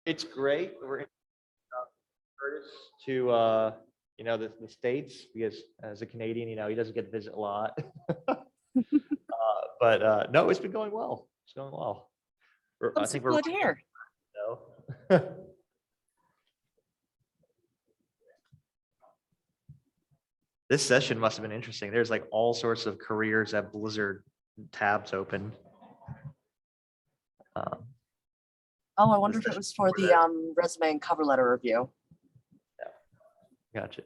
It's great. We're Curtis to the States because as a Canadian, he doesn't get to visit a lot. But no, it's been going well. It's going well. I'm so glad to hear. This session must have been interesting. There's like all sorts of careers at Blizzard tabs open. Oh, I wonder if it was for the resume and cover letter review. Yeah. Gotcha.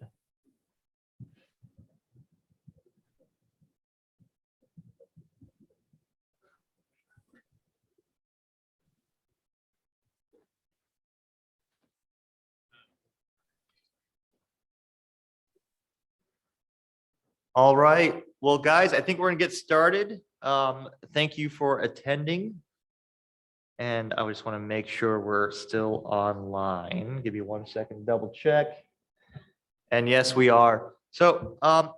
All right. Well, guys, I think we're gonna get started. Thank you for attending. And I just want to make sure we're still online. Give you 1 second to double check. And yes, we are. So I'm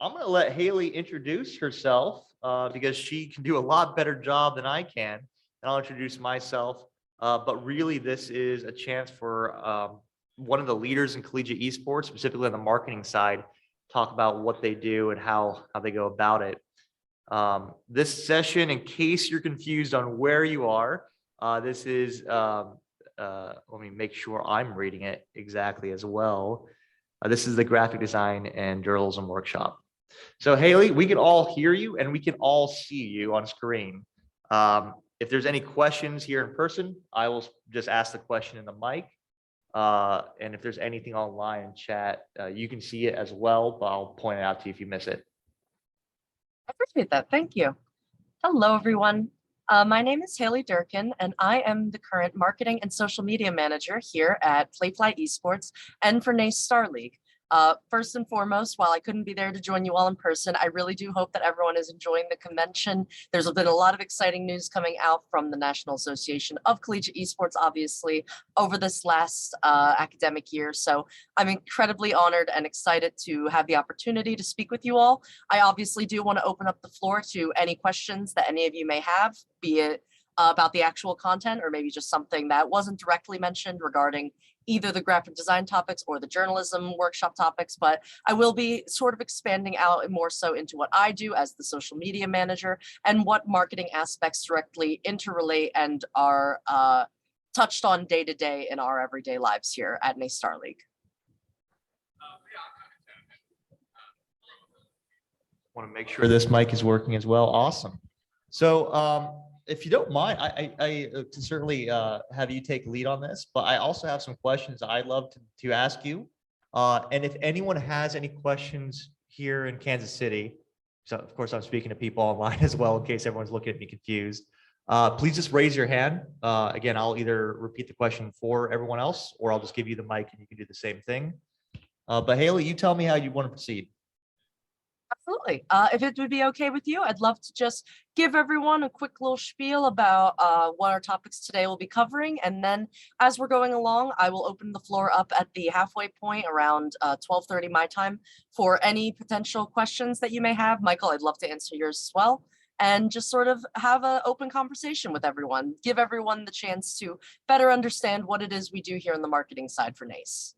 going to let Haley introduce herself because she can do a lot better job than I can. And I'll introduce myself. But really, this is a chance for one of the leaders in collegiate esports, specifically on the marketing side, talk about what they do and how they go about it. This session, in case you're confused on where you are, this is, let me make sure I'm reading it exactly as well. This is the graphic design and journalism workshop. So Haley, we can all hear you and we can all see you on screen. If there's any questions here in person, I will just ask the question in the mic. And if there's anything online in chat, you can see it as well, but I'll point it out to you if you miss it. I appreciate that. Thank you. Hello, everyone. My name is Haley Durkin, and I am the current marketing and social media manager here at Playfly Esports and for NACE Star League. First and foremost, while I couldn't be there to join you all in person, I really do hope that everyone is enjoying the convention. There's been a lot of exciting news coming out from the National Association of Collegiate Esports, obviously, over this last academic year. So I'm incredibly honored and excited to have the opportunity to speak with you all. I obviously do want to open up the floor to any questions that any of you may have, be it about the actual content or maybe just something that wasn't directly mentioned regarding either the graphic design topics or the journalism workshop topics, but I will be sort of expanding out more so into what I do as the social media manager and what marketing aspects directly interrelate and are touched on day to day in our everyday lives here at NACE Star League. Want to make sure this mic is working as well. Awesome. So if you don't mind, I can certainly have you take lead on this, but I also have some questions I'd love to ask you. And if anyone has any questions here in Kansas City, so of course I'm speaking to people online as well in case everyone's looking at me confused, please just raise your hand. Again, I'll either repeat the question for everyone else or I'll just give you the mic and you can do the same thing. But Haley, you tell me how you want to proceed. Absolutely. If it would be okay with you, I'd love to just give everyone a quick little spiel about what our topics today will be covering. And then as we're going along, I will open the floor up at the halfway point around 12:30 my time for any potential questions that you may have. Michael, I'd love to answer yours as well. And just sort of have an open conversation with everyone, give everyone the chance to better understand what it is we do here on the marketing side for NACE.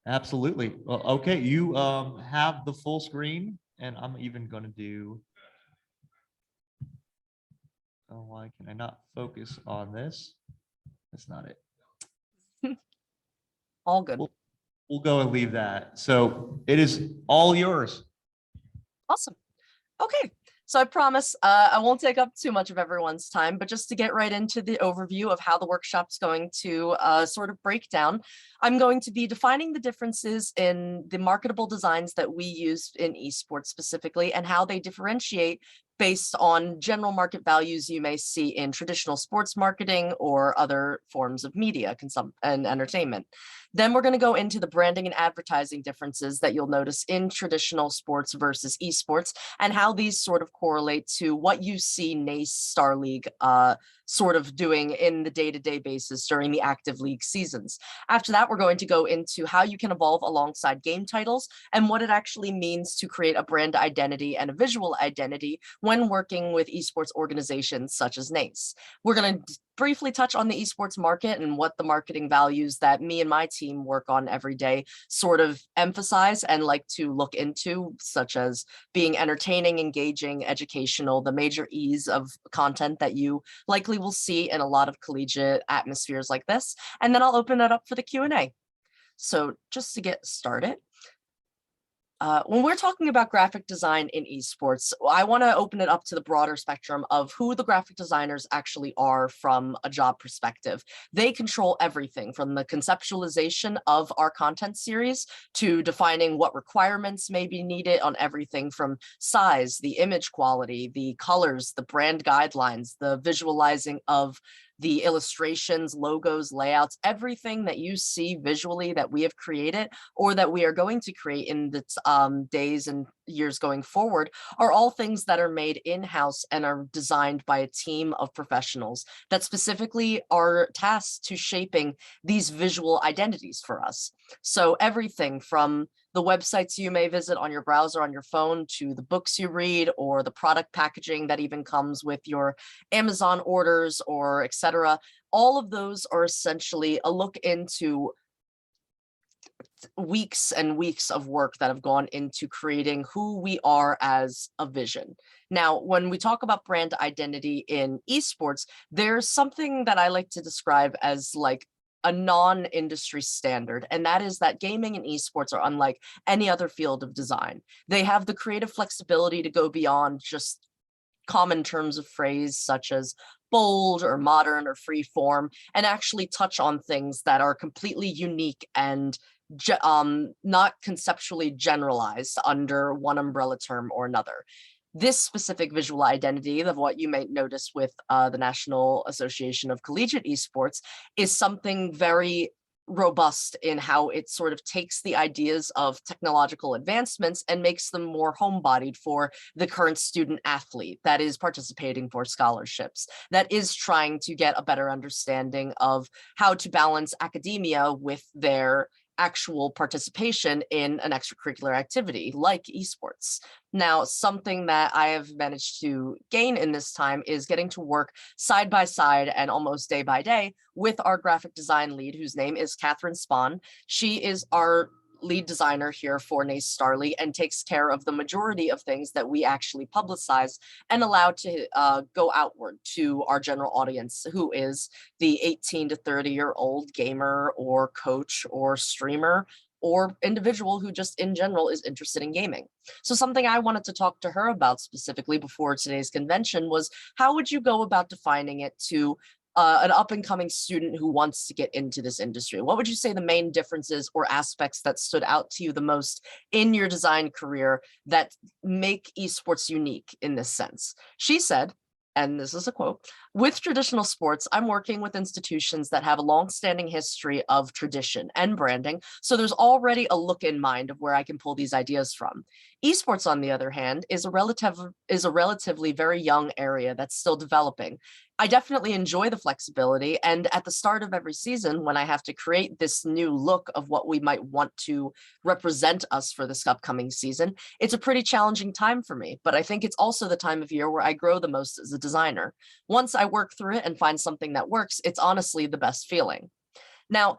Absolutely. Well, okay, you have the full screen, and I'm even going to do. Oh, why can I not focus on this? That's not it. All good. We'll go and leave that. So it is all yours. Awesome. Okay. So I promise I won't take up too much of everyone's time, but just to get right into the overview of how the workshop's going to sort of break down, I'm going to be defining the differences in the marketable designs that we use in esports specifically and how they differentiate based on general market values you may see in traditional sports marketing or other forms of media and entertainment. Then we're going to go into the branding and advertising differences that you'll notice in traditional sports versus esports and how these sort of correlate to what you see NACE Star League sort of doing in the day-to-day basis during the active league seasons. After that, we're going to go into how you can evolve alongside game titles and what it actually means to create a brand identity and a visual identity when working with esports organizations such as NACE. We're going to briefly touch on the esports market and what the marketing values that me and my team work on every day sort of emphasize and like to look into, such as being entertaining, engaging, educational, the major E's of content that you likely will see in a lot of collegiate atmospheres like this. And then I'll open it up for the Q&A. So just to get started, when we're talking about graphic design in esports, I want to open it up to the broader spectrum of who the graphic designers actually are from a job perspective. They control everything from the conceptualization of our content series to defining what requirements may be needed on everything from size, the image quality, the colors, the brand guidelines, the visualizing of the illustrations, logos, layouts, everything that you see visually that we have created or that we are going to create in the days and years going forward are all things that are made in-house and are designed by a team of professionals that specifically are tasked to shaping these visual identities for us. So everything from the websites you may visit on your browser on your phone to the books you read or the product packaging that even comes with your Amazon orders or etc. All of those are essentially a look into weeks and weeks of work that have gone into creating who we are as a vision. Now, when we talk about brand identity in esports, there's something that I like to describe as like a non-industry standard, and that is that gaming and esports are unlike any other field of design. They have the creative flexibility to go beyond just common terms of phrase such as bold or modern or free form and actually touch on things that are completely unique and not conceptually generalized under one umbrella term or another. This specific visual identity of what you may notice with the National Association of Collegiate Esports is something very robust in how it sort of takes the ideas of technological advancements and makes them more homebodied for the current student athlete that is participating for scholarships, that is trying to get a better understanding of how to balance academia with their actual participation in an extracurricular activity like esports. Now, something that I have managed to gain in this time is getting to work side by side and almost day by day with our graphic design lead, whose name is Catherine Spahn. She is our lead designer here for NACE Starly and takes care of the majority of things that we actually publicize and allow to go outward to our general audience, who is the 18 to 30-year-old gamer or coach or streamer or individual who just in general is interested in gaming. So something I wanted to talk to her about specifically before today's convention was how would you go about defining it to an up-and-coming student who wants to get into this industry? What would you say the main differences or aspects that stood out to you the most in your design career that make esports unique in this sense? She said, and this is a quote, "With traditional sports, I'm working with institutions that have a long-standing history of tradition and branding, so there's already a look in mind of where I can pull these ideas from. Esports, on the other hand, is a relatively very young area that's still developing. I definitely enjoy the flexibility, and at the start of every season, when I have to create this new look of what we might want to represent us for this upcoming season, it's a pretty challenging time for me, but I think it's also the time of year where I grow the most as a designer. Once I work through it and find something that works, it's honestly the best feeling." Now,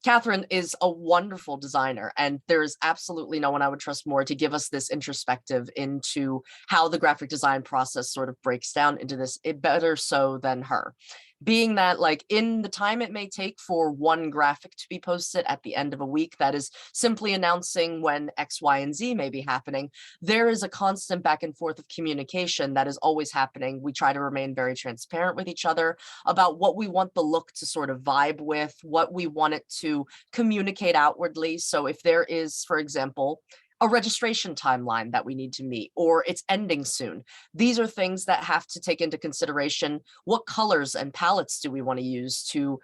Catherine is a wonderful designer, and there's absolutely no one I would trust more to give us this introspective into how the graphic design process sort of breaks down into this, it better so than her. Being that like in the time it may take for one graphic to be posted at the end of a week that is simply announcing when X, Y, and Z may be happening, there is a constant back and forth of communication that is always happening. We try to remain very transparent with each other about what we want the look to sort of vibe with, what we want it to communicate outwardly. So if there is, for example, a registration timeline that we need to meet, or it's ending soon. These are things that have to take into consideration what colors and palettes do we want to use to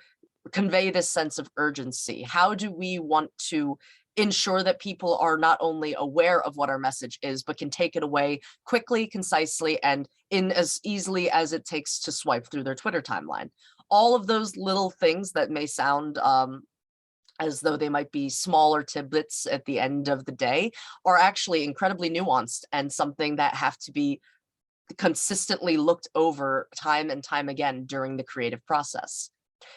convey this sense of urgency? How do we want to ensure that people are not only aware of what our message is, but can take it away quickly, concisely, and in as easily as it takes to swipe through their Twitter timeline. All of those little things that may sound as though they might be smaller tidbits at the end of the day are actually incredibly nuanced and something that have to be consistently looked over time and time again during the creative process.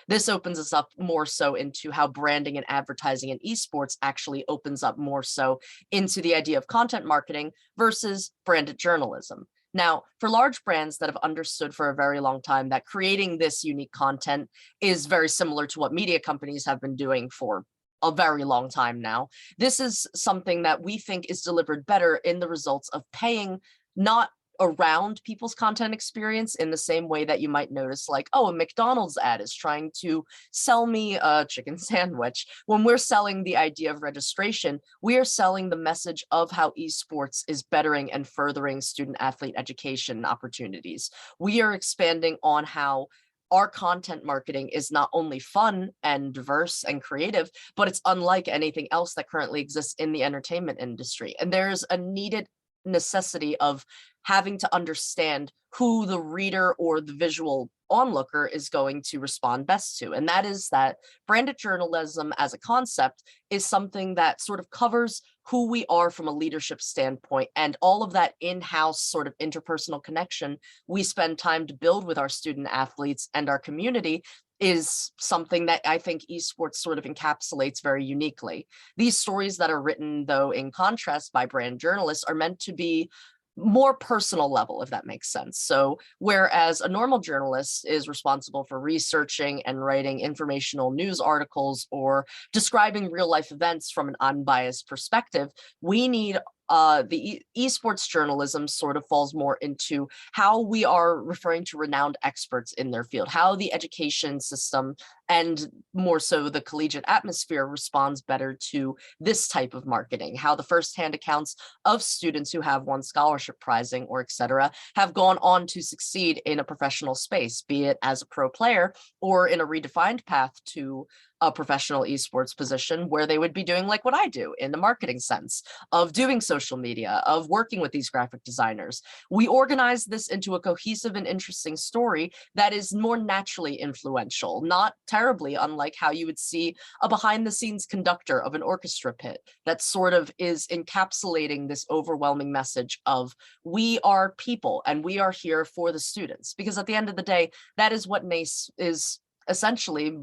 This opens us up more so into how branding and advertising in esports actually opens up more so into the idea of content marketing versus branded journalism. Now, for large brands that have understood for a very long time that creating this unique content is very similar to what media companies have been doing for a very long time now, this is something that we think is delivered better in the results of paying not around people's content experience in the same way that you might notice, like, oh, a McDonald's ad is trying to sell me a chicken sandwich. When we're selling the idea of registration, we are selling the message of how esports is bettering and furthering student athlete education opportunities. We are expanding on how our content marketing is not only fun and diverse and creative, but it's unlike anything else that currently exists in the entertainment industry. And there's a needed necessity of having to understand who the reader or the visual onlooker is going to respond best to. And that is that branded journalism as a concept is something that sort of covers who we are from a leadership standpoint, and all of that in-house sort of interpersonal connection we spend time to build with our student athletes and our community is something that I think esports sort of encapsulates very uniquely. These stories that are written, though, in contrast by brand journalists are meant to be more personal level, if that makes sense. So whereas a normal journalist is responsible for researching and writing informational news articles or describing real life events from an unbiased perspective, we need the esports journalism sort of falls more into how we are referring to renowned experts in their field, how the education system and more so the collegiate atmosphere responds better to this type of marketing, how the firsthand accounts of students who have won scholarship prizing or et cetera have gone on to succeed in a professional space, be it as a pro player or in a redefined path to a professional esports position where they would be doing like what I do in the marketing sense of doing social media, of working with these graphic designers. We organize this into a cohesive and interesting story that is more naturally influential, not terribly unlike how you would see a behind the scenes conductor of an orchestra pit that sort of is encapsulating this overwhelming message of we are people and we are here for the students. Because at the end of the day, that is what NACE is essentially.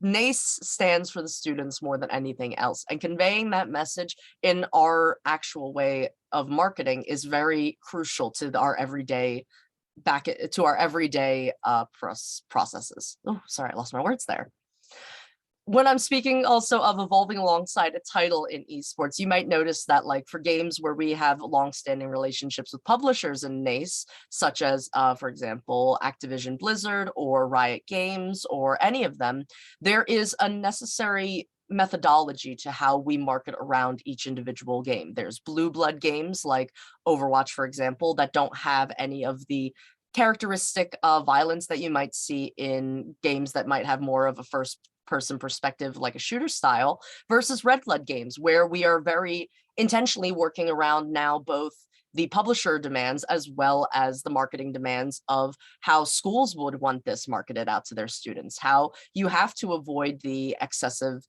NACE stands for the students more than anything else, and conveying that message in our actual way of marketing is very crucial to our everyday processes. Oh, sorry, I lost my words there. When I'm speaking also of evolving alongside a title in esports, you might notice that like for games where we have long-standing relationships with publishers in NACE, such as, for example, Activision Blizzard or Riot Games or any of them, there is a necessary methodology to how we market around each individual game. There's blue blood games like Overwatch, for example, that don't have any of the characteristic violence that you might see in games that might have more of a first person perspective like a shooter style versus red blood games where we are very intentionally working around now both the publisher demands as well as the marketing demands of how schools would want this marketed out to their students, how you have to avoid the excessive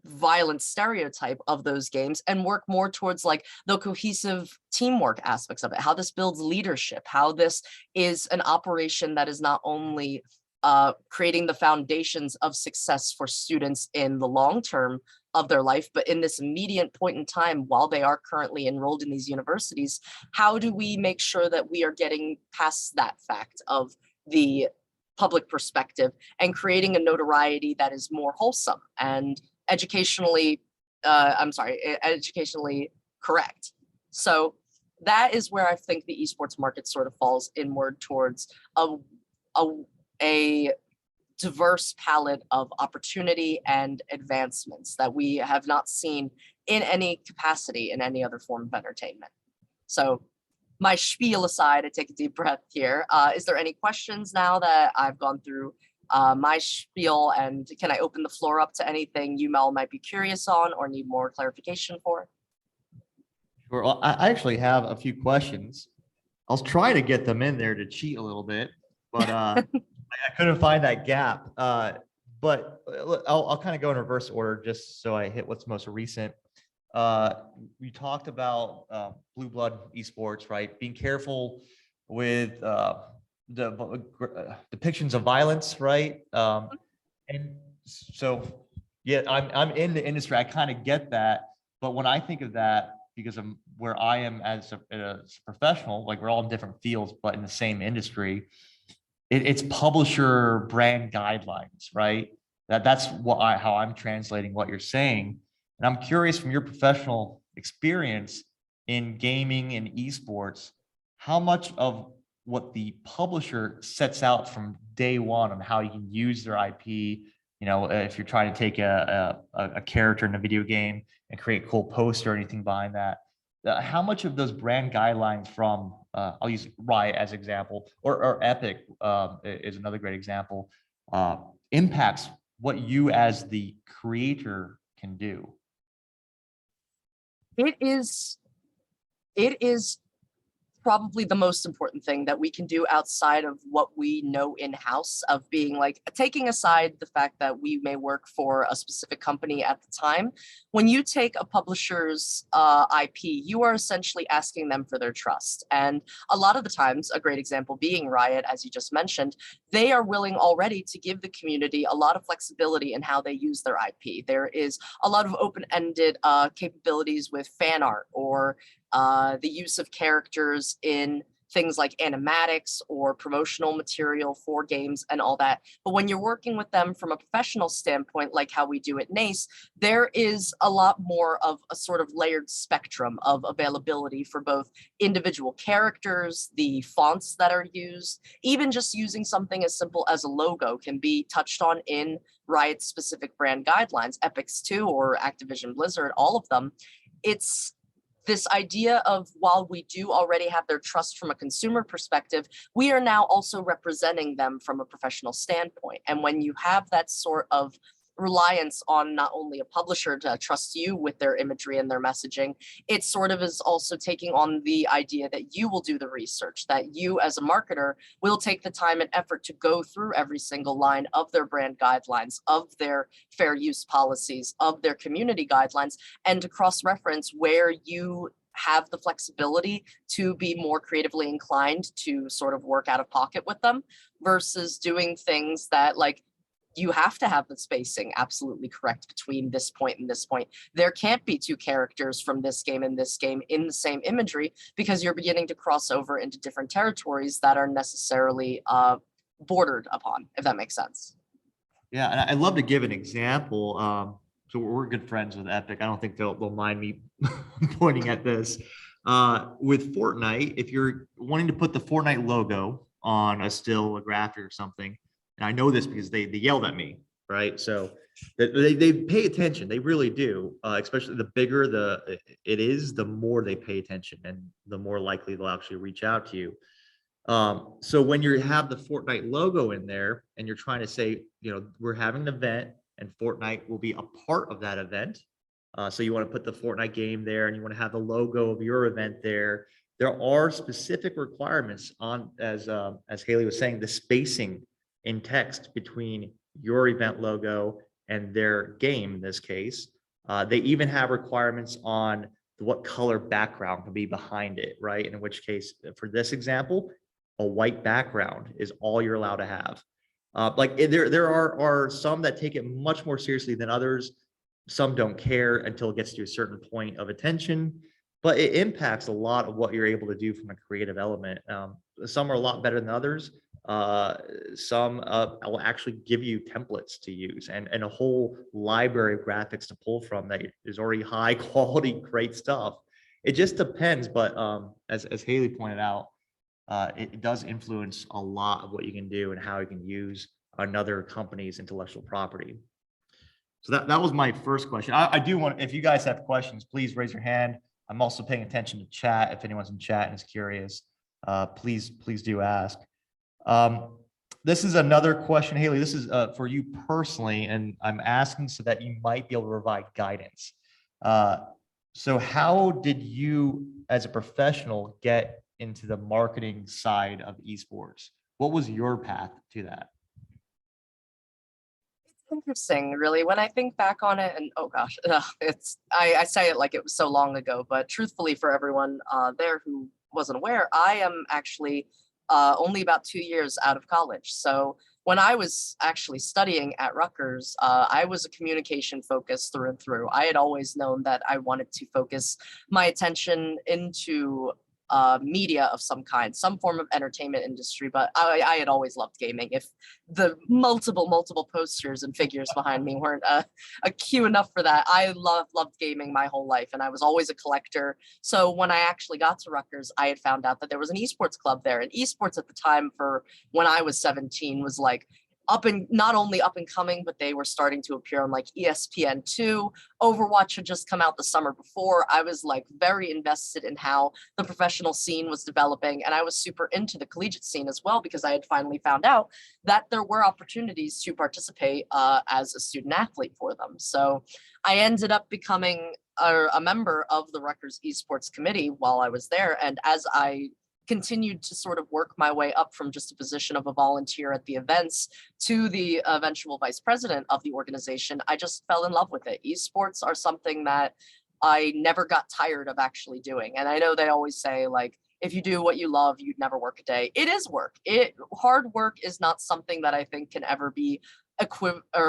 violent stereotype of those games and work more towards like the cohesive teamwork aspects of it, how this builds leadership, how this is an operation that is not only creating the foundations of success for students in the long term of their life, but in this immediate point in time while they are currently enrolled in these universities, how do we make sure that we are getting past that fact of the public perspective and creating a notoriety that is more wholesome and educationally correct. So that is where I think the esports market sort of falls inward towards a diverse palette of opportunity and advancements that we have not seen in any capacity in any other form of entertainment. So my spiel aside, I take a deep breath here. Is there any questions now that I've gone through my spiel, and can I open the floor up to anything you, Mel, might be curious on or need more clarification for? Sure. Well, I actually have a few questions. I'll try to get them in there to cheat a little bit, but I couldn't find that gap. But I'll kind of go in reverse order just so I hit what's most recent. We talked about blue blood esports, right? Being careful with the depictions of violence, right? And so, yeah, I'm in the industry. I kind of get that, but when I think of that, because of where I am as a professional, like we're all in different fields, but in the same industry, it's publisher brand guidelines, right? That's how I'm translating what you're saying. And I'm curious from your professional experience in gaming and esports, how much of what the publisher sets out from day one on how you can use their IP, if you're trying to take a character in a video game and create a cool poster or anything behind that, how much of those brand guidelines from I'll use Riot as example, or Epic is another great example, impacts what you as the creator can do? It is probably the most important thing that we can do outside of what we know in-house, of being like, taking aside the fact that we may work for a specific company at the time. When you take a publisher's IP, you are essentially asking them for their trust. And a lot of the times, a great example being Riot, as you just mentioned, they are willing already to give the community a lot of flexibility in how they use their IP. There is a lot of open-ended capabilities with fan art, or the use of characters in things like animatics or promotional material for games and all that. But when you're working with them from a professional standpoint, like how we do at NACE, there is a lot more of a sort of layered spectrum of availability for both individual characters, the fonts that are used, even just using something as simple as a logo can be touched on in Riot's specific brand guidelines, Epic's too, or Activision Blizzard, all of them. It's this idea of, while we do already have their trust from a consumer perspective, we are now also representing them from a professional standpoint. And when you have that sort of reliance on not only a publisher to trust you with their imagery and their messaging, it sort of is also taking on the idea that you will do the research, that you as a marketer will take the time and effort to go through every single line of their brand guidelines, of their fair use policies, of their community guidelines, and to cross-reference where you have the flexibility to be more creatively inclined to sort of work out of pocket with them, versus doing things that, like, you have to have the spacing absolutely correct between this point and this point. There can't be two characters from this game and this game in the same imagery, because you're beginning to cross over into different territories that are necessarily bordered upon, if that makes sense. Yeah, and I'd love to give an example. So we're good friends with Epic. I don't think they'll mind me pointing at this. With Fortnite, if you're wanting to put the Fortnite logo on a still, a graphic or something, and I know this because they yelled at me, right? So they pay attention. They really do. Especially the bigger it is, the more they pay attention, and the more likely they'll actually reach out to you. So when you have the Fortnite logo in there and you're trying to say, we're having an event and Fortnite will be a part of that event. So you want to put the Fortnite game there and you want to have the logo of your event there. There are specific requirements on, as Haley was saying, the spacing in text between your event logo and their game in this case. They even have requirements on what color background can be behind it, right? In which case, for this example, a white background is all you're allowed to have. There are some that take it much more seriously than others. Some don't care until it gets to a certain point of attention, but it impacts a lot of what you're able to do from a creative element. Some are a lot better than others. Some will actually give you templates to use and a whole library of graphics to pull from that is already high quality, great stuff. It just depends, but as Haley pointed out, it does influence a lot of what you can do and how you can use another company's intellectual property. So that was my first question. I do want, if you guys have questions, please raise your hand. I'm also paying attention to chat. If anyone's in chat and is curious, please do ask. This is another question, Haley. This is for you personally, and I'm asking so that you might be able to provide guidance. So how did you, as a professional, get into the marketing side of esports? What was your path to that? Interesting, really. When I think back on it, and oh gosh, I say it like it was so long ago, but truthfully, for everyone there who wasn't aware, I am actually only about 2 years out of college. So when I was actually studying at Rutgers, I was a communication focus through and through. I had always known that I wanted to focus my attention into media of some kind, some form of entertainment industry, but I had always loved gaming. If the multiple posters and figures behind me weren't a cue enough for that, I loved gaming my whole life, and I was always a collector. So when I actually got to Rutgers, I had found out that there was an esports club there, and esports at the time for when I was 17 was like not only up and coming, but they were starting to appear on like ESPN2. Overwatch had just come out the summer before. I was like very invested in how the professional scene was developing, and I was super into the collegiate scene as well, because I had finally found out that there were opportunities to participate as a student athlete for them. So I ended up becoming a member of the Rutgers esports committee while I was there, and as I continued to sort of work my way up from just a position of a volunteer at the events to the eventual vice president of the organization, I just fell in love with it. Esports are something that I never got tired of actually doing. And I know they always say, like, if you do what you love, you'd never work a day. It is work. Hard work is not something that I think can ever be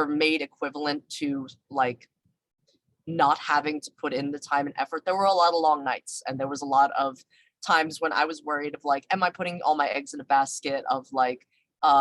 made equivalent to like not having to put in the time and effort. There were a lot of long nights, and there was a lot of times when I was worried of like, am I putting all my eggs in a basket of like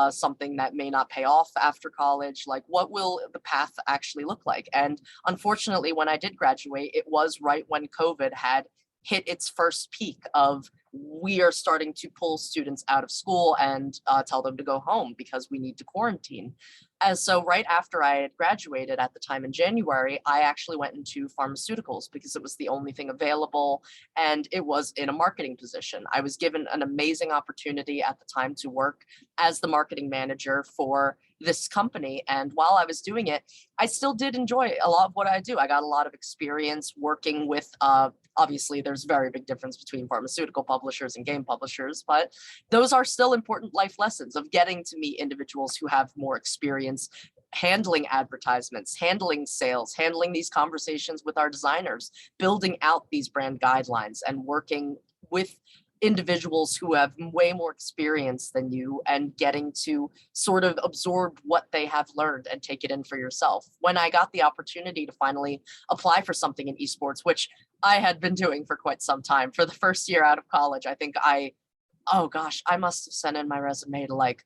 something that may not pay off after college? Like, what will the path actually look like? And unfortunately, when I did graduate, it was right when COVID had hit its first peak of we are starting to pull students out of school and tell them to go home because we need to quarantine. And so right after I had graduated at the time in January, I actually went into pharmaceuticals because it was the only thing available, and it was in a marketing position. I was given an amazing opportunity at the time to work as the marketing manager for this company. And while I was doing it, I still did enjoy a lot of what I do. I got a lot of experience working with, obviously there's very big difference between pharmaceutical publishers and game publishers, but those are still important life lessons of getting to meet individuals who have more experience handling advertisements, handling sales, handling these conversations with our designers, building out these brand guidelines, and working with individuals who have way more experience than you, and getting to sort of absorb what they have learned and take it in for yourself. When I got the opportunity to finally apply for something in esports, which I had been doing for quite some time, for the first year out of college, I think oh gosh, I must have sent in my resume to like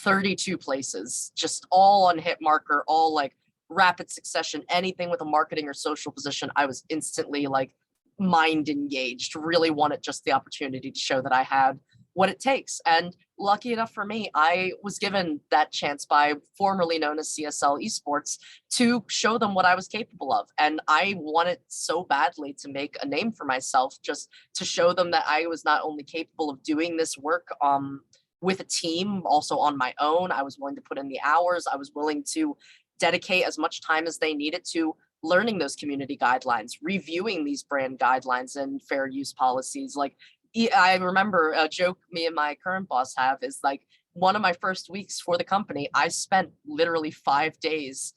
32 places, just all on hit marker, all like rapid succession, anything with a marketing or social position. I was instantly like mind engaged, really wanted just the opportunity to show that I had what it takes. And lucky enough for me, I was given that chance by formerly known as CSL Esports to show them what I was capable of. And I wanted so badly to make a name for myself, just to show them that I was not only capable of doing this work with a team, also on my own. I was willing to put in the hours. I was willing to dedicate as much time as they needed to learning those community guidelines, reviewing these brand guidelines and fair use policies. Like, I remember a joke me and my current boss have is like, one of my first weeks for the company, I spent literally 5 days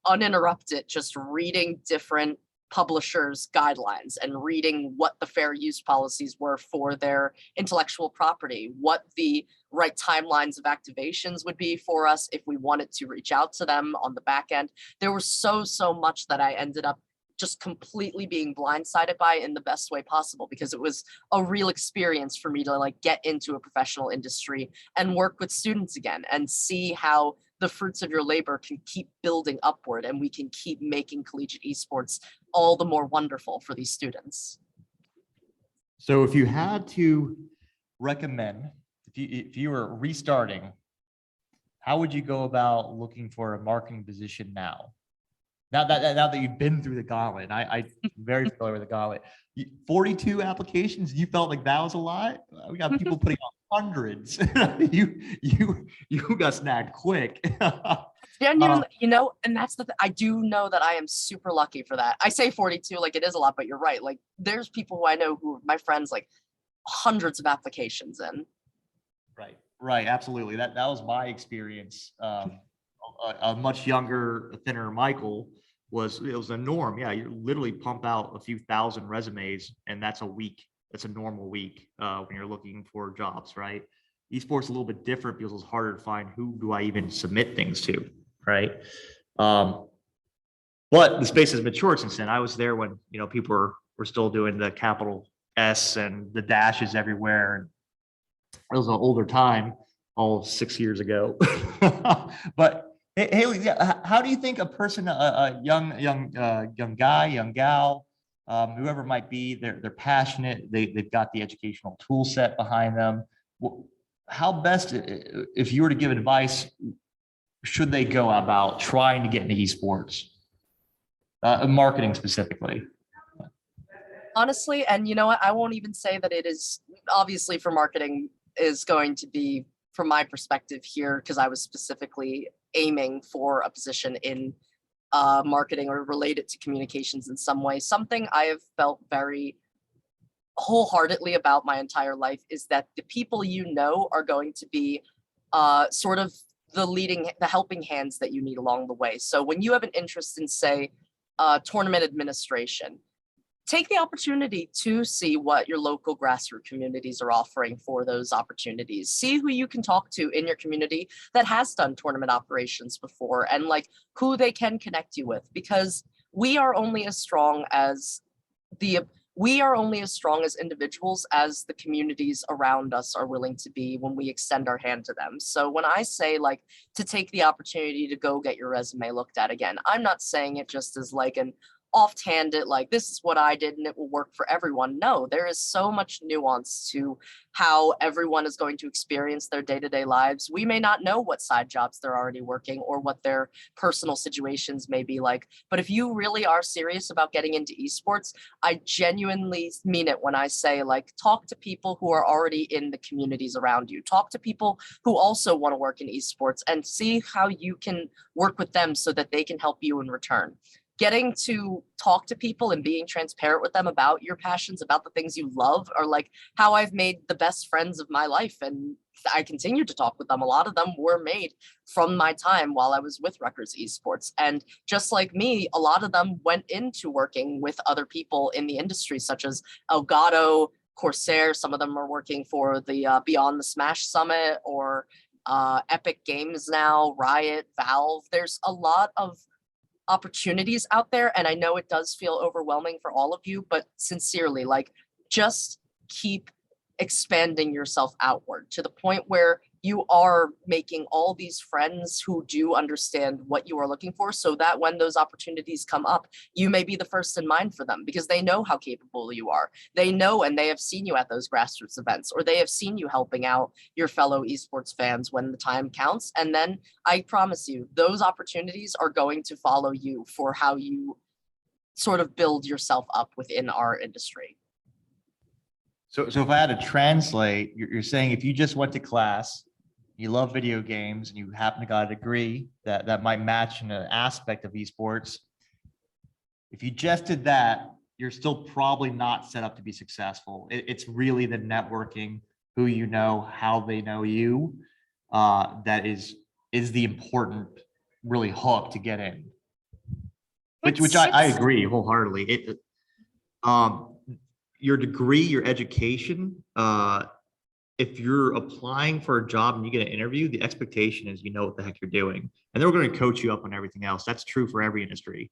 uninterrupted just reading different publishers' guidelines and reading what the fair use policies were for their intellectual property, what the right timelines of activations would be for us if we wanted to reach out to them on the back end. There was so much that I ended up just completely being blindsided by in the best way possible, because it was a real experience for me to like get into a professional industry and work with students again and see how the fruits of your labor can keep building upward, and we can keep making collegiate esports all the more wonderful for these students. So if you had to recommend, if you were restarting, how would you go about looking for a marketing position now? Now that you've been through the gauntlet, I'm very familiar with the gauntlet. 42 applications, you felt like that was a lot? We got people putting on hundreds. You got snagged quick. Genuinely, and that's I do know that I am super lucky for that. I say 42, like it is a lot, but you're right. Like there's people who I know who my friends like hundreds of applications in. Right, absolutely. That was my experience. A much younger, thinner Michael it was a norm. Yeah, you literally pump out a few thousand resumes, and that's a week. That's a normal week when you're looking for jobs, right? Esports a little bit different because it's harder to find who do I even submit things to, right? But the space has matured since then. I was there when people were still doing the capital S and the dashes everywhere. It was an older time, all 6 years ago. But Haley, yeah, how do you think a person, a young guy, young gal, whoever it might be, they're passionate, they've got the educational tool set behind them. How best, if you were to give advice, should they go about trying to get into esports, marketing specifically? Honestly, and you know what, I won't even say that it is obviously for marketing is going to be, from my perspective here, because I was specifically aiming for a position in marketing or related to communications in some way. Something I have felt very wholeheartedly about my entire life is that the people are going to be sort of the helping hands that you need along the way. So when you have an interest in, say, tournament administration, take the opportunity to see what your local grassroots communities are offering for those opportunities. See who you can talk to in your community that has done tournament operations before, and like who they can connect you with, because we are only as strong as individuals as the communities around us are willing to be when we extend our hand to them. So when I say like to take the opportunity to go get your resume looked at again, I'm not saying it just as like an offhanded, like this is what I did and it will work for everyone. No, there is so much nuance to how everyone is going to experience their day-to-day lives. We may not know what side jobs they're already working or what their personal situations may be like. But if you really are serious about getting into esports, I genuinely mean it when I say, like, talk to people who are already in the communities around you. Talk to people who also want to work in esports and see how you can work with them so that they can help you in return. Getting to talk to people and being transparent with them about your passions, about the things you love, are like how I've made the best friends of my life. And I continue to talk with them. A lot of them were made from my time while I was with Rutgers Esports. And just like me, a lot of them went into working with other people in the industry, such as Elgato, Corsair. Some of them are working for the Beyond the Smash Summit, or Epic Games now, Riot, Valve. There's a lot of opportunities out there, and I know it does feel overwhelming for all of you, but sincerely, like, just keep expanding yourself outward to the point where you are making all these friends who do understand what you are looking for, so that when those opportunities come up, you may be the first in mind for them, because they know how capable you are. They know, and they have seen you at those grassroots events, or they have seen you helping out your fellow esports fans when the time counts. And then I promise you, those opportunities are going to follow you for how you sort of build yourself up within our industry. So if I had to translate, you're saying if you just went to class, you love video games, and you happen to got a degree that might match in an aspect of esports, if you just did that, you're still probably not set up to be successful. It's really the networking, who you know, how they know you, that is the important really hook to get in. Which I agree wholeheartedly. Your degree, your education, if you're applying for a job and you get an interview, the expectation is you know what the heck you're doing, and they're going to coach you up on everything else. That's true for every industry.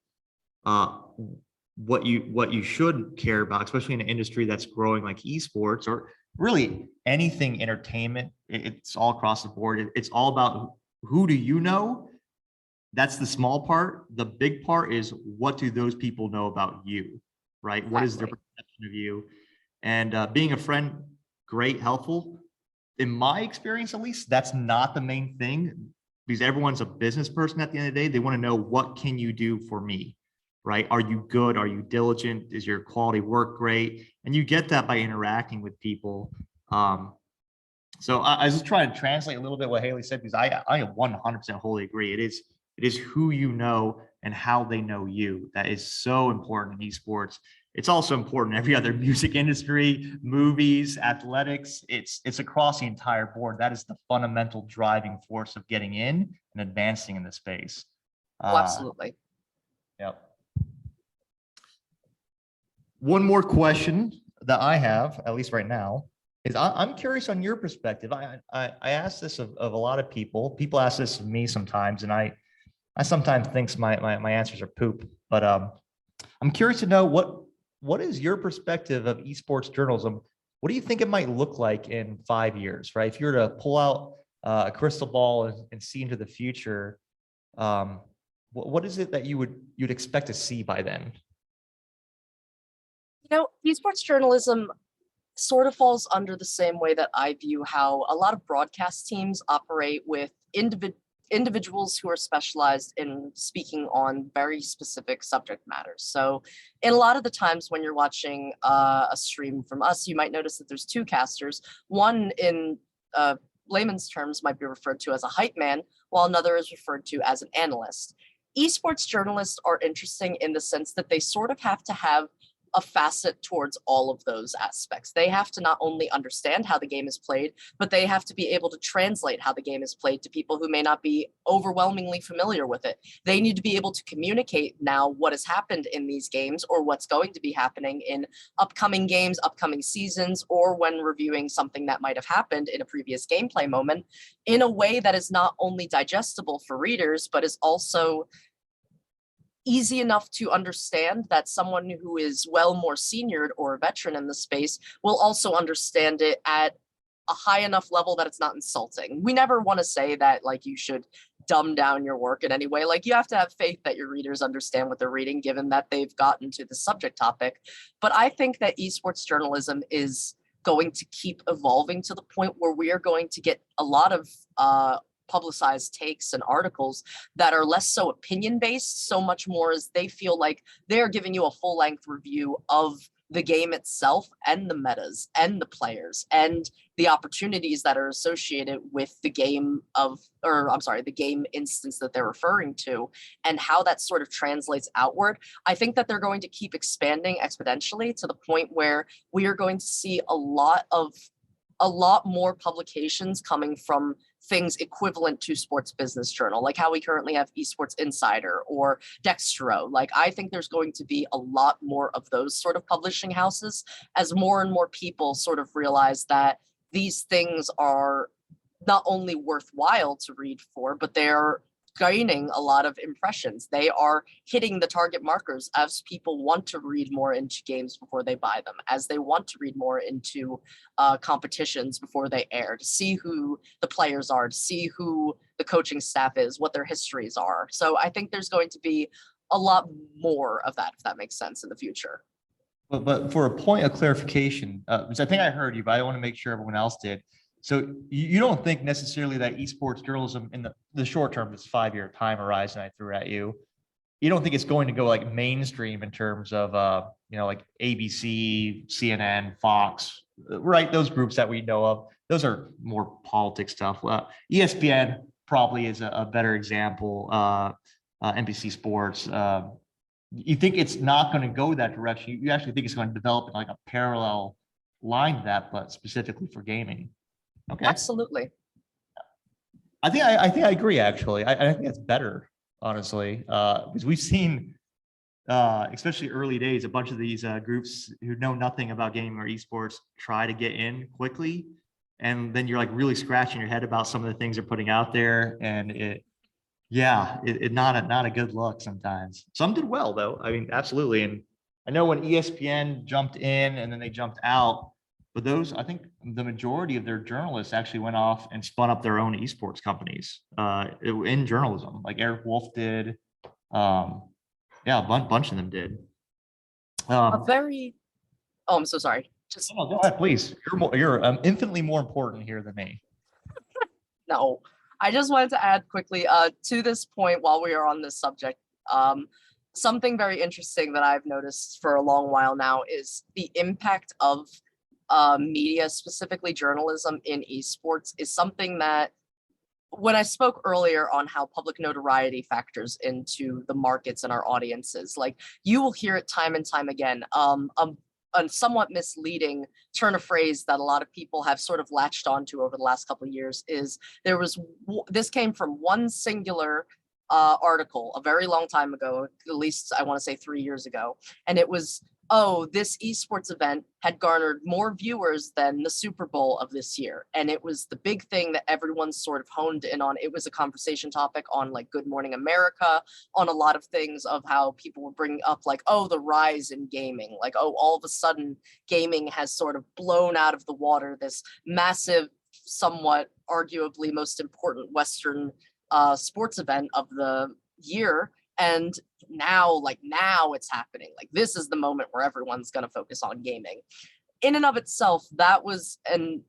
What you should care about, especially in an industry that's growing like esports, or really anything entertainment, it's all across the board. It's all about who do you know. That's the small part. The big part is what do those people know about you, right? What is their perception of you? And being a friend, great, helpful. In my experience, at least, that's not the main thing, because everyone's a business person at the end of the day. They want to know, what can you do for me, right? Are you good? Are you diligent? Is your quality work great? And you get that by interacting with people. So I was just trying to translate a little bit what Haley said, because I 100% wholly agree. It is who you know and how they know you. That is so important in esports. It's also important in every other music industry, movies, athletics. It's across the entire board. That is the fundamental driving force of getting in and advancing in the space. Oh, absolutely. Yep. One more question that I have, at least right now, is I'm curious on your perspective. I ask this of a lot of people. People ask this of me sometimes, and I sometimes think my answers are poop. But I'm curious to know what is your perspective of esports journalism? What do you think it might look like in 5 years, right? If you were to pull out a crystal ball and see into the future, what is it that you'd expect to see by then? Esports journalism sort of falls under the same way that I view how a lot of broadcast teams operate with individuals who are specialized in speaking on very specific subject matters. So in a lot of the times when you're watching a stream from us, you might notice that there's two casters. One in layman's terms might be referred to as a hype man, while another is referred to as an analyst. Esports journalists are interesting in the sense that they sort of have to have a facet towards all of those aspects. They have to not only understand how the game is played, but they have to be able to translate how the game is played to people who may not be overwhelmingly familiar with it. They need to be able to communicate now what has happened in these games or what's going to be happening in upcoming games, upcoming seasons, or when reviewing something that might have happened in a previous gameplay moment in a way that is not only digestible for readers, but is also easy enough to understand that someone who is well more seniored or a veteran in the space will also understand it at a high enough level that it's not insulting. We never want to say that like you should dumb down your work in any way. Like you have to have faith that your readers understand what they're reading, given that they've gotten to the subject topic. But I think that esports journalism is going to keep evolving to the point where we are going to get a lot of publicized takes and articles that are less so opinion based, so much more as they feel like they're giving you a full length review of the game itself and the metas and the players and the opportunities that are associated with the game the game instance that they're referring to and how that sort of translates outward. I think that they're going to keep expanding exponentially to the point where we are going to see a lot more publications coming from things equivalent to Sports Business Journal, like how we currently have Esports Insider or Dextro. Like, I think there's going to be a lot more of those sort of publishing houses as more and more people sort of realize that these things are not only worthwhile to read for, but they're gaining a lot of impressions. They are hitting the target markers as people want to read more into games before they buy them, as they want to read more into competitions before they air, to see who the players are, to see who the coaching staff is, what their histories are. So I think there's going to be a lot more of that, if that makes sense, in the future. But for a point of clarification, which I think I heard you, but I want to make sure everyone else did. So you don't think necessarily that esports journalism in the short term, this 5-year time horizon I threw at you, you don't think it's going to go like mainstream in terms of, like ABC, CNN, Fox, right? Those groups that we know of, those are more politics stuff. ESPN probably is a better example. NBC Sports. You think it's not going to go that direction? You actually think it's going to develop like a parallel line to that, but specifically for gaming? Okay. Absolutely. I think I agree. Actually, I think that's better, honestly, because we've seen, especially early days, a bunch of these groups who know nothing about gaming or esports try to get in quickly, and then you're like really scratching your head about some of the things they're putting out there, and it not a good look sometimes. Some did well though. I mean, absolutely. And I know when ESPN jumped in and then they jumped out, but those, I think the majority of their journalists actually went off and spun up their own esports companies in journalism, like Eric Wolf did. Yeah, a bunch of them did. I'm so sorry. Just go ahead, please. You're infinitely more important here than me. No, I just wanted to add quickly to this point while we are on this subject. Something very interesting that I've noticed for a long while now is the impact of media, specifically journalism in esports, is something that when I spoke earlier on how public notoriety factors into the markets and our audiences, like you will hear it time and time again. A somewhat misleading turn of phrase that a lot of people have sort of latched onto over the last couple of years is this came from one singular article a very long time ago, at least I want to say 3 years ago, and it was, oh, this esports event had garnered more viewers than the Super Bowl of this year. And it was the big thing that everyone sort of honed in on. It was a conversation topic on like Good Morning America, on a lot of things of how people were bringing up like, oh, the rise in gaming. Like, oh, all of a sudden gaming has sort of blown out of the water, this massive, somewhat arguably most important Western sports event of the year. And now it's happening. Like this is the moment where everyone's going to focus on gaming. In and of itself, that was an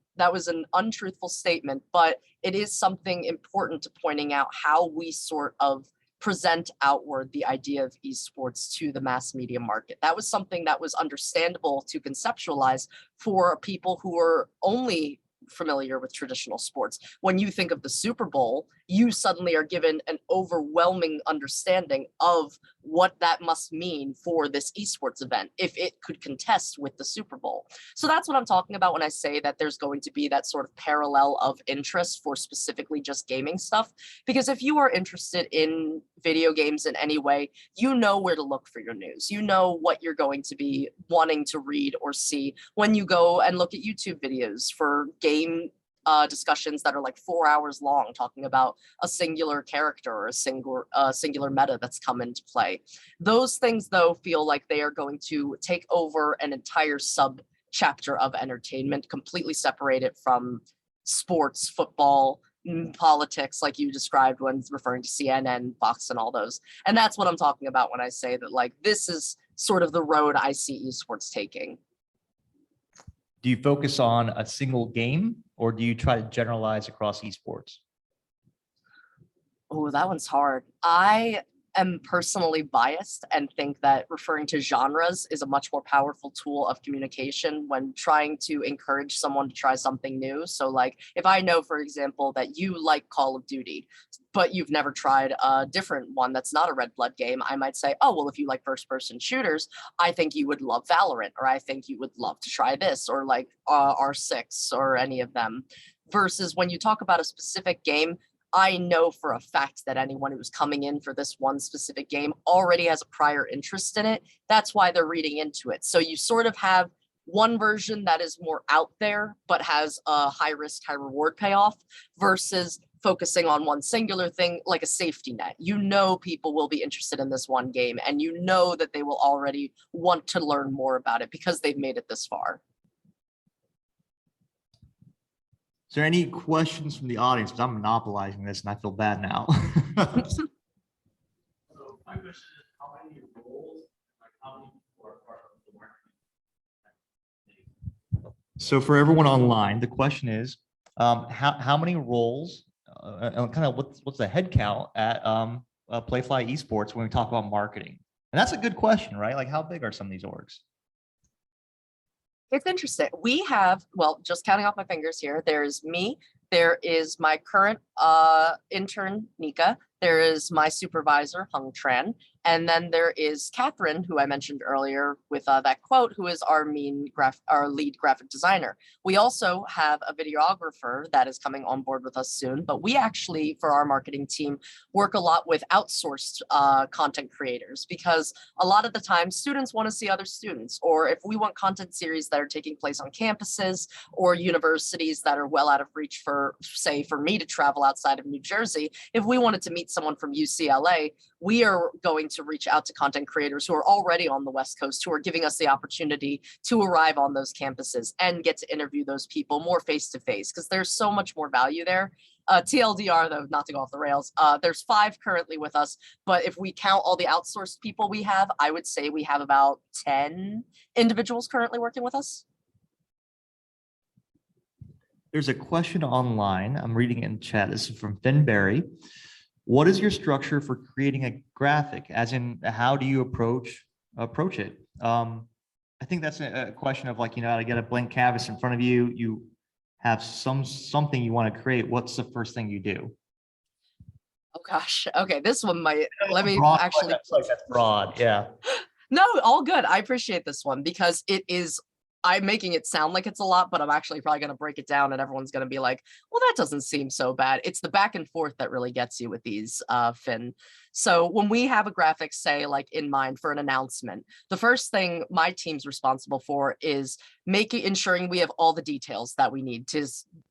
untruthful statement, but it is something important to pointing out how we sort of present outward the idea of esports to the mass media market. That was something that was understandable to conceptualize for people who are only familiar with traditional sports. When you think of the Super Bowl, you suddenly are given an overwhelming understanding of what that must mean for this esports event if it could contest with the Super Bowl. So that's what I'm talking about when I say that there's going to be that sort of parallel of interest for specifically just gaming stuff. Because if you are interested in video games in any way, you know where to look for your news. You know what you're going to be wanting to read or see when you go and look at YouTube videos for game discussions that are like 4 hours long, talking about a singular character or a singular meta that's come into play. Those things, though, feel like they are going to take over an entire sub chapter of entertainment, completely separated from sports, football, politics, like you described when referring to CNN, Fox, and all those. And that's what I'm talking about when I say that, like, this is sort of the road I see esports taking. Do you focus on a single game or do you try to generalize across esports? Oh, that one's hard. I am personally biased and think that referring to genres is a much more powerful tool of communication when trying to encourage someone to try something new. So like if I know, for example, that you like Call of Duty, but you've never tried a different one that's not a red blood game, I might say, oh, well, if you like first person shooters, I think you would love Valorant, or I think you would love to try this, or like R6 or any of them. Versus when you talk about a specific game, I know for a fact that anyone who's coming in for this one specific game already has a prior interest in it. That's why they're reading into it. So you sort of have one version that is more out there, but has a high risk, high reward payoff versus focusing on one singular thing like a safety net. You know people will be interested in this one game and you know that they will already want to learn more about it because they've made it this far. Is there any questions from the audience? Because I'm monopolizing this and I feel bad now. So my question is, how many roles, like how many people are part of the marketing? So for everyone online, the question is, how many roles, and kind of what's the head count at Playfly Esports when we talk about marketing? And that's a good question, right? Like how big are some of these orgs? It's interesting. We have, well, just counting off my fingers here, there's me, there is my current intern, Nika, there is my supervisor, Hung Tran, and then there is Catherine, who I mentioned earlier with that quote, who is our lead graphic designer. We also have a videographer that is coming on board with us soon, but we actually, for our marketing team, work a lot with outsourced content creators because a lot of the time students want to see other students, or if we want content series that are taking place on campuses or universities that are well out of reach for, say, for me to travel outside of New Jersey, if we wanted to meet someone from UCLA, we are going to reach out to content creators who are already on the West Coast, who are giving us the opportunity to arrive on those campuses and get to interview those people more face-to-face, because there's so much more value there. TLDR, though, not to go off the rails, there's 5 currently with us, but if we count all the outsourced people we have, I would say we have about 10 individuals currently working with us. There's a question online. I'm reading it in chat. This is from Finn Berry. What is your structure for creating a graphic? As in, how do you approach it? I think that's a question of like, to get a blank canvas in front of you, you have something you want to create. What's the first thing you do? Oh gosh. Okay, this one might, let me Broad, actually, I feel like that's broad. Yeah. no, all good. I appreciate this one because it is, I'm making it sound like it's a lot, but I'm actually probably going to break it down and everyone's going to be like, well, that doesn't seem so bad. It's the back and forth that really gets you with these, Finn. So when we have a graphic, say like in mind for an announcement, the first thing my team's responsible for is ensuring we have all the details that we need to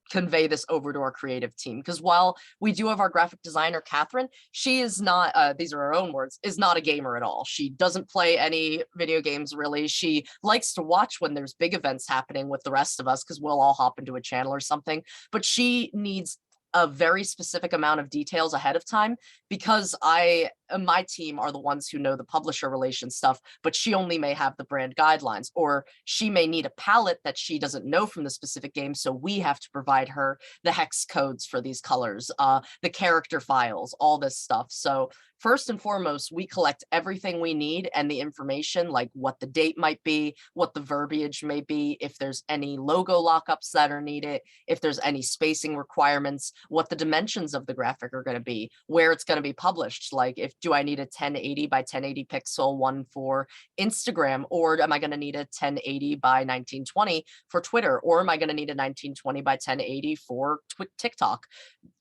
convey this over to our creative team. Because while we do have our graphic designer, Catherine, she is not, these are her own words, is not a gamer at all. She doesn't play any video games really. She likes to watch when there's big events happening with the rest of us because we'll all hop into a channel or something. But she needs a very specific amount of details ahead of time because my team are the ones who know the publisher relation stuff, but she only may have the brand guidelines, or she may need a palette that she doesn't know from the specific game. So we have to provide her the hex codes for these colors, the character files, all this stuff. So first and foremost, we collect everything we need and the information, like what the date might be, what the verbiage may be, if there's any logo lockups that are needed, if there's any spacing requirements, what the dimensions of the graphic are going to be, where it's going to be published. Like, do I need a 1080 by 1080 pixel one for Instagram, or am I going to need a 1080 by 1920 for Twitter, or am I going to need a 1920 by 1080 for TikTok?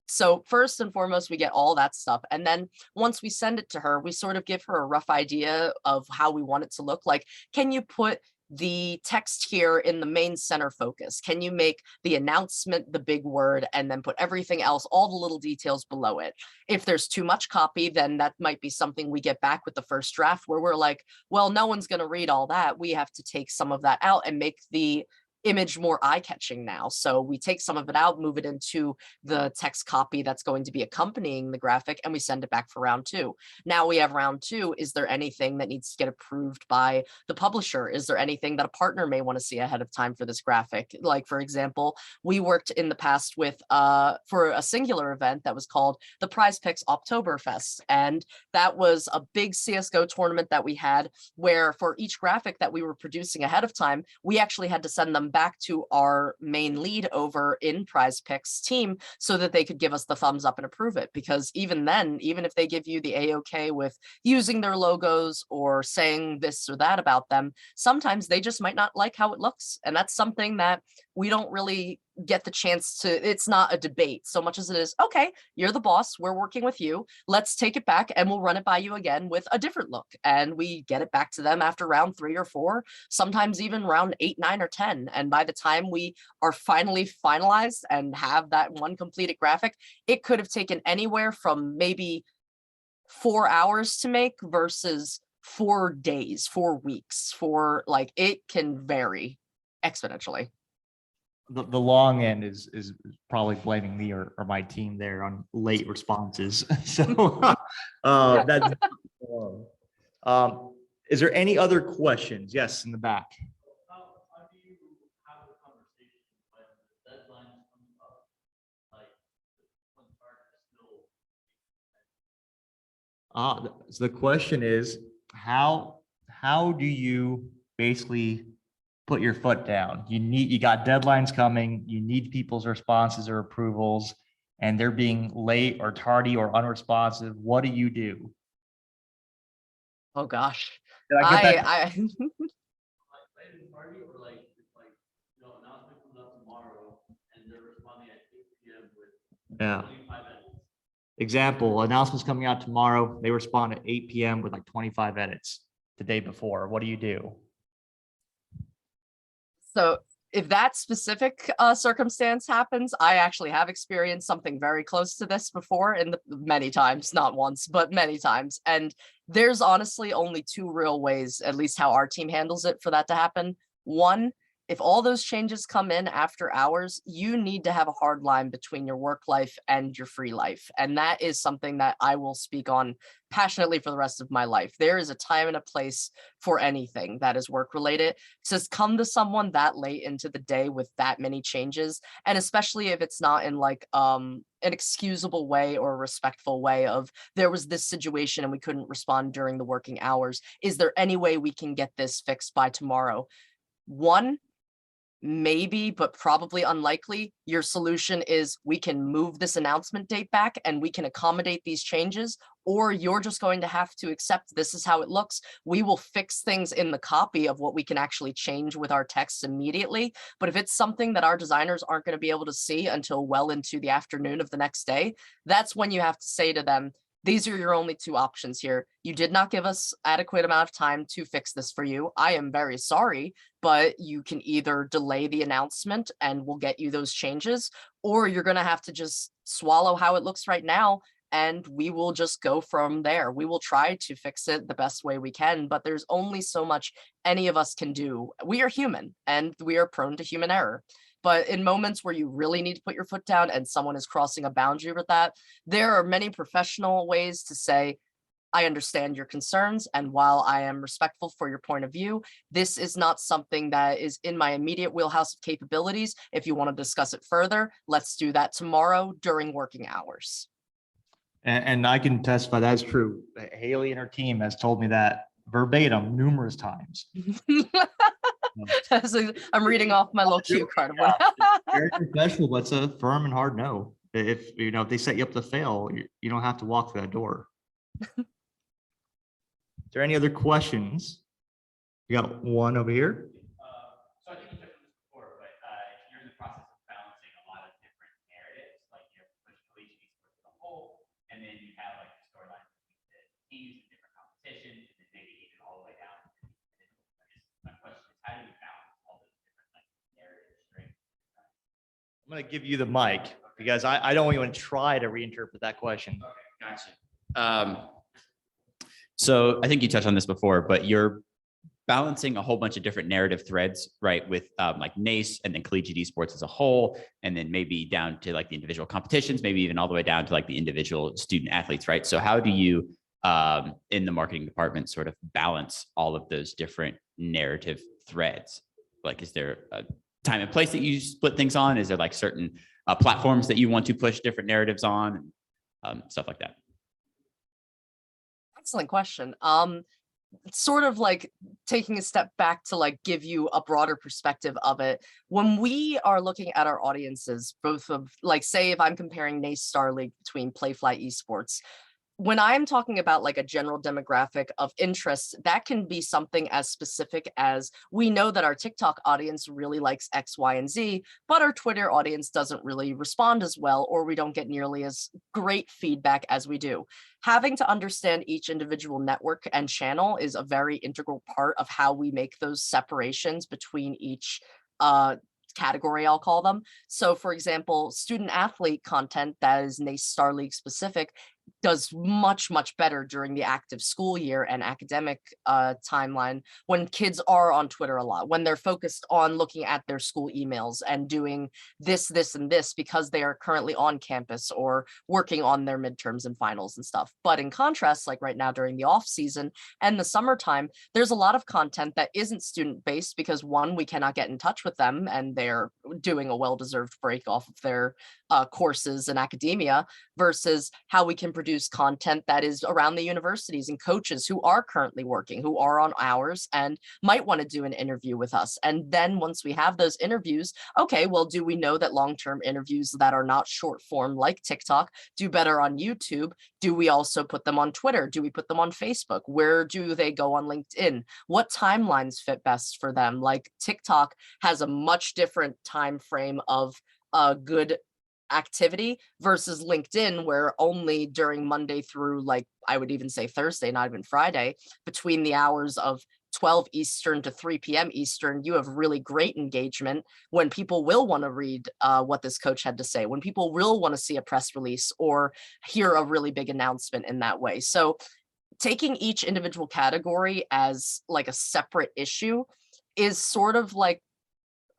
So first and foremost, we get all that stuff. And then once we send it to her, we sort of give her a rough idea of how we want it to look like. Can you put the text here in the main center focus? Can you make the announcement the big word and then put everything else, all the little details below it? If there's too much copy, then that might be something we get back with the first draft where we're like, well, no one's going to read all that. We have to take some of that out and make the image more eye-catching now. So we take some of it out, move it into the text copy that's going to be accompanying the graphic, and we send it back for round two. Now we have round two. Is there anything that needs to get approved by the publisher? Is there anything that a partner may want to see ahead of time for this graphic? Like, for example, we worked in the past with for a singular event that was called the Prize Picks Oktoberfest, and that was a big CSGO tournament that we had where for each graphic that we were producing ahead of time, we actually had to send them back to our main lead over in Prize Picks team so that they could give us the thumbs up and approve it. Because even then, even if they give you the A-OK with using their logos or saying this or that about them, sometimes they just might not like how it looks. And that's something that we don't really get the chance to, it's not a debate so much as it is, okay, you're the boss, we're working with you, let's take it back and we'll run it by you again with a different look. And we get it back to them after round 3 or 4, sometimes even round 8, 9, or 10. And by the time we are finally finalized and have that one completed graphic, it could have taken anywhere from maybe 4 hours to make versus 4 days, 4 weeks, like, it can vary exponentially. The long end is probably blaming me or my team there on late responses. So that's is there any other questions? Yes, in the back. How do you have a conversation when the deadline is coming up? Like, when part is still. So the question is, how do you basically put your foot down? You got deadlines coming, you need people's responses or approvals, and they're being late or tardy or unresponsive. What do you do? Oh gosh. Did I get that? I Like planning party, or like it's like, announcement comes out tomorrow and they're responding at 8 p.m. with Yeah. 25 edits. Example, announcements coming out tomorrow. They respond at 8 p.m. with like 25 edits the day before. What do you do? So if that specific circumstance happens, I actually have experienced something very close to this before, many times, not once, but many times. And there's honestly only 2 real ways, at least how our team handles it, for that to happen. One If all those changes come in after hours, you need to have a hard line between your work life and your free life. And that is something that I will speak on passionately for the rest of my life. There is a time and a place for anything that is work related. To come to someone that late into the day with that many changes, and especially if it's not in like an excusable way or a respectful way of there was this situation and we couldn't respond during the working hours. Is there any way we can get this fixed by tomorrow? One, maybe, but probably unlikely. Your solution is we can move this announcement date back and we can accommodate these changes, or you're just going to have to accept this is how it looks. We will fix things in the copy of what we can actually change with our texts immediately. But if it's something that our designers aren't going to be able to see until well into the afternoon of the next day, that's when you have to say to them, these are your only two options here. You did not give us adequate amount of time to fix this for you. I am very sorry, but you can either delay the announcement and we'll get you those changes, or you're going to have to just swallow how it looks right now and we will just go from there. We will try to fix it the best way we can, but there's only so much any of us can do. We are human and we are prone to human error. But in moments where you really need to put your foot down and someone is crossing a boundary with that, there are many professional ways to say, I understand your concerns, and while I am respectful for your point of view, this is not something that is in my immediate wheelhouse of capabilities. If you want to discuss it further, let's do that tomorrow during working hours. And I can testify that's true. Haley and her team has told me that verbatim numerous times. So I'm reading off my little cue card. Very professional, but it's a firm and hard no. If you know if they set you up to fail, you don't have to walk through that door. Is there any other questions? We got one over here. So I think you touched on this before, but you're in the process of balancing a lot of different narratives, like you have push collegiate esports as a whole, and then you have like the storyline between the teams and different competitions, and then maybe even all the way down to the individuals. I guess my question is, how do you balance all those different like narrative strengths? I'm going to give you the mic because I don't even try to reinterpret that question. Okay, gotcha. So I think you touched on this before, but you're balancing a whole bunch of different narrative threads, right? With like NACE and then collegiate esports as a whole, and then maybe down to like the individual competitions, maybe even all the way down to like the individual student athletes, right? So how do you in the marketing department sort of balance all of those different narrative threads? Like, is there a time and place that you split things on? Is there like certain platforms that you want to push different narratives on, stuff like that? Excellent question. Sort of like taking a step back to like give you a broader perspective of it. When we are looking at our audiences, both of like, say, if I'm comparing NACE Star League between Playfly Esports, when I'm talking about like a general demographic of interest, that can be something as specific as we know that our TikTok audience really likes X, Y, and Z, but our Twitter audience doesn't really respond as well, or we don't get nearly as great feedback as we do. Having to understand each individual network and channel is a very integral part of how we make those separations between each category, I'll call them. So for example, student athlete content that is NACE Star League specific does much, much better during the active school year and academic timeline when kids are on Twitter a lot, when they're focused on looking at their school emails and doing this, this, and this because they are currently on campus or working on their midterms and finals and stuff. But in contrast, like right now during the off season and the summertime, there's a lot of content that isn't student based because one, we cannot get in touch with them and they're doing a well-deserved break off of their courses in academia, versus how we can produce content that is around the universities and coaches who are currently working, who are on hours and might want to do an interview with us. And then once we have those interviews, okay, well, do we know that long-term interviews that are not short form like TikTok do better on YouTube? Do we also put them on Twitter? Do we put them on Facebook? Where do they go on LinkedIn? What timelines fit best for them? Like TikTok has a much different time frame of good activity versus LinkedIn, where only during Monday through like I would even say Thursday, not even Friday, between the hours of 12 Eastern to 3 p.m. Eastern, you have really great engagement when people will want to read what this coach had to say, when people will want to see a press release or hear a really big announcement in that way. So taking each individual category as like a separate issue is sort of like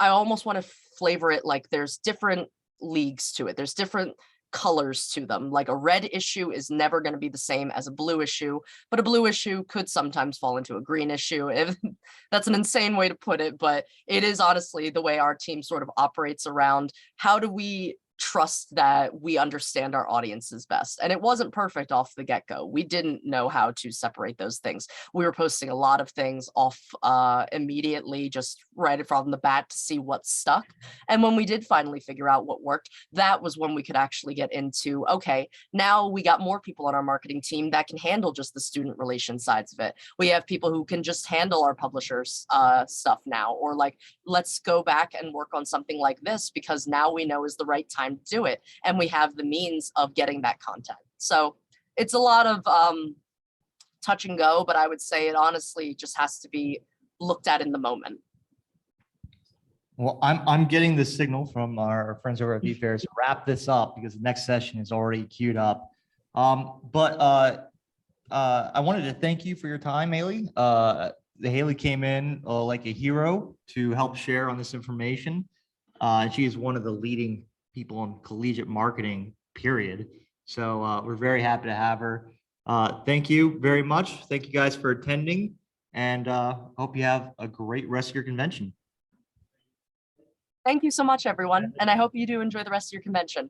I almost want to flavor it like there's different leagues to it. There's different colors to them. Like a red issue is never going to be the same as a blue issue, but a blue issue could sometimes fall into a green issue. If that's an insane way to put it, but it is honestly the way our team sort of operates around how do we trust that we understand our audiences best. And it wasn't perfect off the get-go. We didn't know how to separate those things. We were posting a lot of things off immediately, just right from the bat to see what stuck. And when we did finally figure out what worked, that was when we could actually get into, okay, now we got more people on our marketing team that can handle just the student relations sides of it. We have people who can just handle our publishers stuff now, or like, let's go back and work on something like this because now we know is the right time to do it. And we have the means of getting that content. So it's a lot of touch and go, but I would say it honestly just has to be looked at in the moment. Well, I'm getting the signal from our friends over at VFairs to wrap this up because the next session is already queued up. I wanted to thank you for your time, Haley. Haley came in like a hero to help share on this information. And she is one of the leading people on collegiate marketing, period. So we're very happy to have her. Thank you very much. Thank you guys for attending, and hope you have a great rest of your convention. Thank you so much, everyone. And I hope you do enjoy the rest of your convention.